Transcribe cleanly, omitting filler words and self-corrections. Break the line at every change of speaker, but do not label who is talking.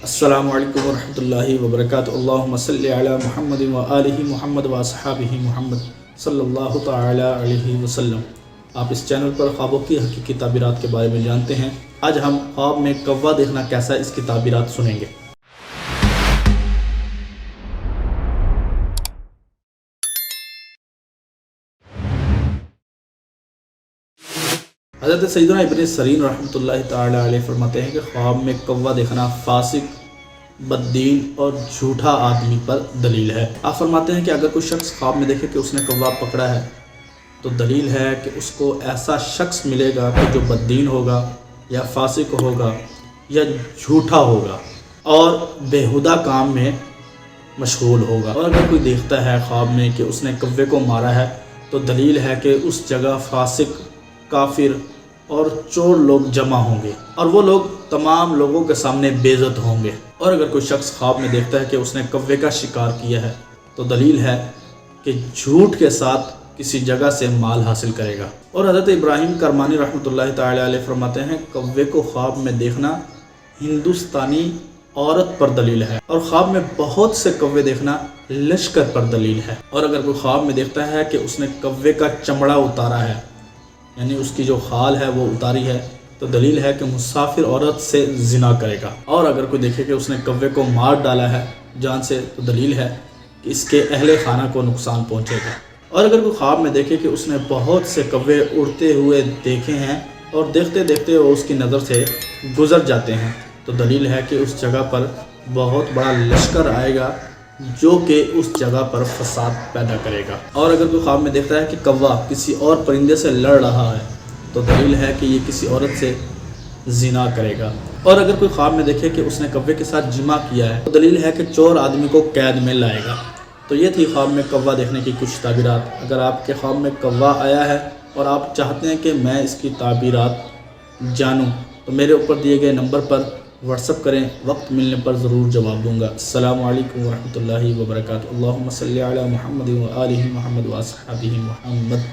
السلام علیکم ورحمۃ اللہ وبرکاتہ۔ اللہم صلی علی محمد و آلہ محمد و اصحابہ محمد صلی اللہ تعالی علیہ وسلم۔ آپ اس چینل پر خوابوں کی حقیقی تعبیرات کے بارے میں جانتے ہیں۔ آج ہم خواب میں کوا دیکھنا کیسا اس کی تعبیرات سنیں گے۔ حضرت سیدنا ابن سیرین رحمۃ اللہ تعالی علیہ فرماتے ہیں کہ خواب میں کوا دیکھنا فاسق، بددین اور جھوٹا آدمی پر دلیل ہے۔ آپ فرماتے ہیں کہ اگر کوئی شخص خواب میں دیکھے کہ اس نے کوا پکڑا ہے تو دلیل ہے کہ اس کو ایسا شخص ملے گا کہ جو بددین ہوگا یا فاسق ہوگا یا جھوٹا ہوگا اور بیہودہ کام میں مشغول ہوگا۔ اور اگر کوئی دیکھتا ہے خواب میں کہ اس نے کوے کو مارا ہے تو دلیل ہے کہ اس جگہ فاسق، کافر اور چور لوگ جمع ہوں گے اور وہ لوگ تمام لوگوں کے سامنے بے عزت ہوں گے۔ اور اگر کوئی شخص خواب میں دیکھتا ہے کہ اس نے کوے کا شکار کیا ہے تو دلیل ہے کہ جھوٹ کے ساتھ کسی جگہ سے مال حاصل کرے گا۔ اور حضرت ابراہیم کرمانی رحمۃ اللہ تعالی علیہ فرماتے ہیں کوے کو خواب میں دیکھنا ہندوستانی عورت پر دلیل ہے، اور خواب میں بہت سے کوے دیکھنا لشکر پر دلیل ہے۔ اور اگر کوئی خواب میں دیکھتا ہے کہ اس نے کوے کا چمڑا اتارا ہے، یعنی اس کی جو خال ہے وہ اتاری ہے، تو دلیل ہے کہ مسافر عورت سے زنا کرے گا۔ اور اگر کوئی دیکھے کہ اس نے کوے کو مار ڈالا ہے جان سے تو دلیل ہے کہ اس کے اہل خانہ کو نقصان پہنچے گا۔ اور اگر کوئی خواب میں دیکھے کہ اس نے بہت سے کوے اڑتے ہوئے دیکھے ہیں اور دیکھتے دیکھتے وہ اس کی نظر سے گزر جاتے ہیں تو دلیل ہے کہ اس جگہ پر بہت بڑا لشکر آئے گا جو کہ اس جگہ پر فساد پیدا کرے گا۔ اور اگر کوئی خواب میں دیکھتا ہے کہ کوا کسی اور پرندے سے لڑ رہا ہے تو دلیل ہے کہ یہ کسی عورت سے زنا کرے گا۔ اور اگر کوئی خواب میں دیکھے کہ اس نے کوے کے ساتھ جمع کیا ہے تو دلیل ہے کہ چور آدمی کو قید میں لائے گا۔ تو یہ تھی خواب میں کوا دیکھنے کی کچھ تعبیرات۔ اگر آپ کے خواب میں کوا آیا ہے اور آپ چاہتے ہیں کہ میں اس کی تعبیرات جانوں تو میرے اوپر دیے گئے نمبر پر واٹس اپ کریں، وقت ملنے پر ضرور جواب دوں گا۔ السلام علیکم ورحمۃ اللہ وبرکاتہ۔ اللہم صلی علی محمد و آلہ محمد و اصحابہ محمد۔